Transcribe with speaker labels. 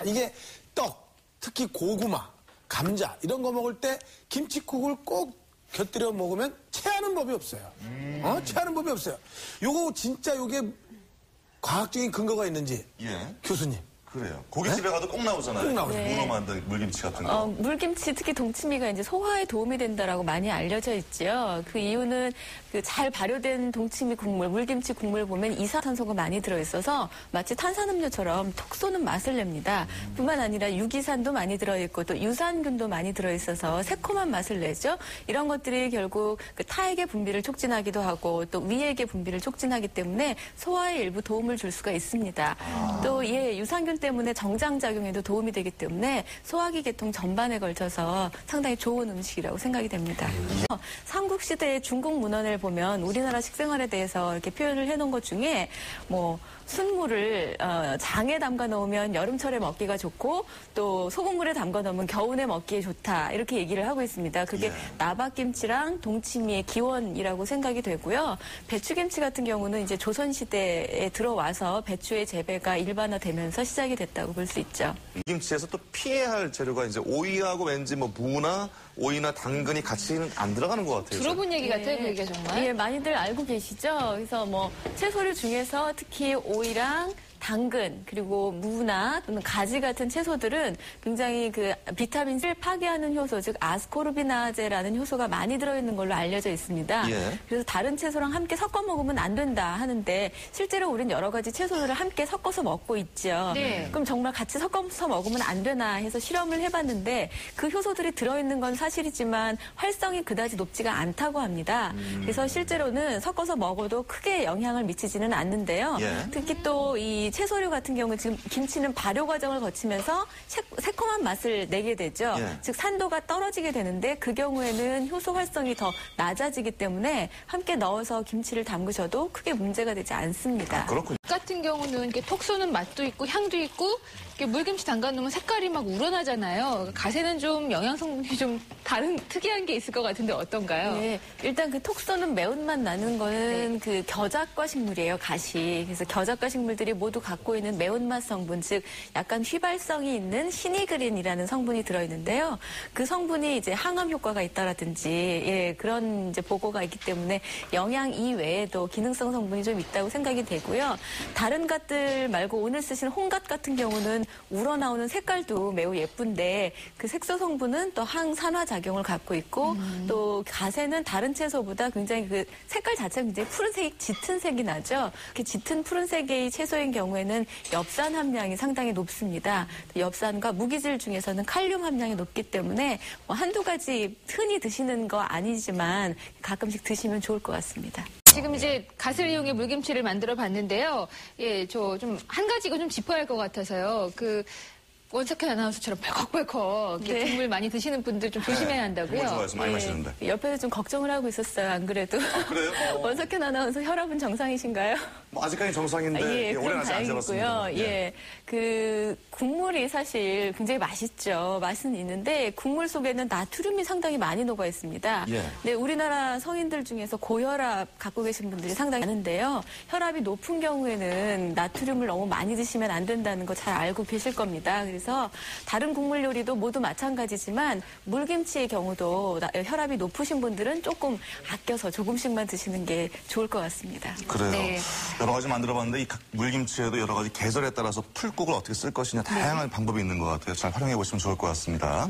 Speaker 1: 이게 떡, 특히 고구마, 감자 이런 거 먹을 때 김치국을 꼭 곁들여 먹으면 체하는 법이 없어요. 체하는 법이 없어요. 요거 진짜 요게 과학적인 근거가 있는지 교수님.
Speaker 2: 그래요. 고깃집에 가도 꼭 나오잖아요.
Speaker 1: 꼭 나오죠.
Speaker 2: 문어 만든 물김치 같은 거.
Speaker 3: 물김치 특히 동치미가 이제 소화에 도움이 된다라고 많이 알려져 있죠. 그 이유는 그 잘 발효된 동치미 국물, 물김치 국물 보면 이산화탄소가 많이 들어있어서 마치 탄산음료처럼 톡 쏘는 맛을 냅니다. 뿐만 아니라 유기산도 많이 들어있고 또 유산균도 많이 들어있어서 새콤한 맛을 내죠. 이런 것들이 결국 그 타액의 분비를 촉진하기도 하고 또 위액의 분비를 촉진하기 때문에 소화에 일부 도움을 줄 수가 있습니다. 또 유산균 때문에 정장작용에도 도움이 되기 때문에 소화기 계통 전반에 걸쳐서 상당히 좋은 음식이라고 생각이 됩니다. 삼국시대의 중국 문헌을 보면 우리나라 식생활에 대해서 이렇게 표현을 해놓은 것 중에 뭐 순물을 장에 담가 놓으면 여름철에 먹기가 좋고 또 소금물에 담가 놓으면 겨울에 먹기에 좋다 이렇게 얘기를 하고 있습니다. 그게 나박김치랑 동치미의 기원이라고 생각이 되고요. 배추김치 같은 경우는 이제 조선시대에 들어와서 배추의 재배가 일반화되면서 시작이 됐다고 볼 수 있죠.
Speaker 2: 김치에서 또 피해야 할 재료가 이제 오이하고 왠지 뭐 무나 오이나 당근이 같이는 안 들어가는 것 같아요.
Speaker 4: 들어본 얘기 같아요, 그 얘기가 정말.
Speaker 3: 예, 많이들 알고 계시죠? 그래서 뭐 채소류 중에서 특히 오이랑 당근 그리고 무나 또는 가지 같은 채소들은 굉장히 그 비타민을 파괴하는 효소 즉 아스코르비나제라는 효소가 많이 들어있는 걸로 알려져 있습니다. 그래서 다른 채소랑 함께 섞어 먹으면 안 된다 하는데 실제로 우린 여러 가지 채소들을 함께 섞어서 먹고 있죠. 그럼 정말 같이 섞어서 먹으면 안 되나 해서 실험을 해봤는데 그 효소들이 들어있는 건 사실이지만 활성이 그다지 높지가 않다고 합니다. 그래서 실제로는 섞어서 먹어도 크게 영향을 미치지는 않는데요. 특히 또 이 채소류 같은 경우 지금 김치는 발효 과정을 거치면서 새콤한 맛을 내게 되죠. 즉 산도가 떨어지게 되는데 그 경우에는 효소 활성이 더 낮아지기 때문에 함께 넣어서 김치를 담그셔도 크게 문제가 되지 않습니다.
Speaker 2: 그렇군요.
Speaker 4: 같은 경우는 이렇게 톡 쏘는 맛도 있고 향도 있고 이렇게 물김치 담가 놓으면 색깔이 막 우러나잖아요. 가세는 좀 영양 성분이 좀 다른 특이한 게 있을 것 같은데 어떤가요?
Speaker 3: 네, 일단 그 톡 쏘는 매운맛 나는 거는 그 겨자과 식물이에요, 가시. 그래서 겨자과 식물들이 모두 갖고 있는 매운맛 성분, 즉 약간 휘발성이 있는 시니그린이라는 성분이 들어있는데요. 그 성분이 이제 항암 효과가 있다라든지 그런 이제 보고가 있기 때문에 영양 이외에도 기능성 성분이 좀 있다고 생각이 되고요. 다른 갓들 말고 오늘 쓰신 홍갓 같은 경우는 우러나오는 색깔도 매우 예쁜데 그 색소 성분은 또 항산화 작용을 갖고 있고 또 가세는 다른 채소보다 굉장히 그 색깔 자체가 굉장히 푸른색, 짙은 색이 나죠. 그 짙은 푸른색의 채소인 경우에는 엽산 함량이 상당히 높습니다. 엽산과 무기질 중에서는 칼륨 함량이 높기 때문에 뭐 한두 가지 흔히 드시는 거 아니지만 가끔씩 드시면 좋을 것 같습니다.
Speaker 4: 지금 이제 갓을 이용해 물김치를 만들어 봤는데요. 예, 저 좀 한 가지 이거 좀 짚어야 할 것 같아서요. 그 원석현 아나운서처럼 벌컥벌컥 국물 많이 드시는 분들 좀 조심해야 한다고요.
Speaker 2: 국물 좋아해서 많이 마시는데.
Speaker 3: 옆에서 좀 걱정을 하고 있었어요. 안 그래도.
Speaker 2: 아, 그래요?
Speaker 3: 원석현 아나운서 혈압은 정상이신가요?
Speaker 2: 뭐 아직까지 정상인데
Speaker 3: 그럼
Speaker 2: 오래는 안 잡았습니다.
Speaker 3: 다행이고요. 그 국물이 사실 굉장히 맛있죠. 맛은 있는데 국물 속에는 나트륨이 상당히 많이 녹아 있습니다. 네, 우리나라 성인들 중에서 고혈압 갖고 계신 분들이 상당히 많은데요. 혈압이 높은 경우에는 나트륨을 너무 많이 드시면 안 된다는 거 잘 알고 계실 겁니다. 그래서 다른 국물 요리도 모두 마찬가지지만 물김치의 경우도 혈압이 높으신 분들은 조금 아껴서 조금씩만 드시는 게 좋을 것 같습니다.
Speaker 2: 그래요. 여러 가지 만들어봤는데 이 물김치에도 여러 가지 계절에 따라서 풀국을 어떻게 쓸 것이냐 다양한 방법이 있는 것 같아요. 잘 활용해 보시면 좋을 것 같습니다.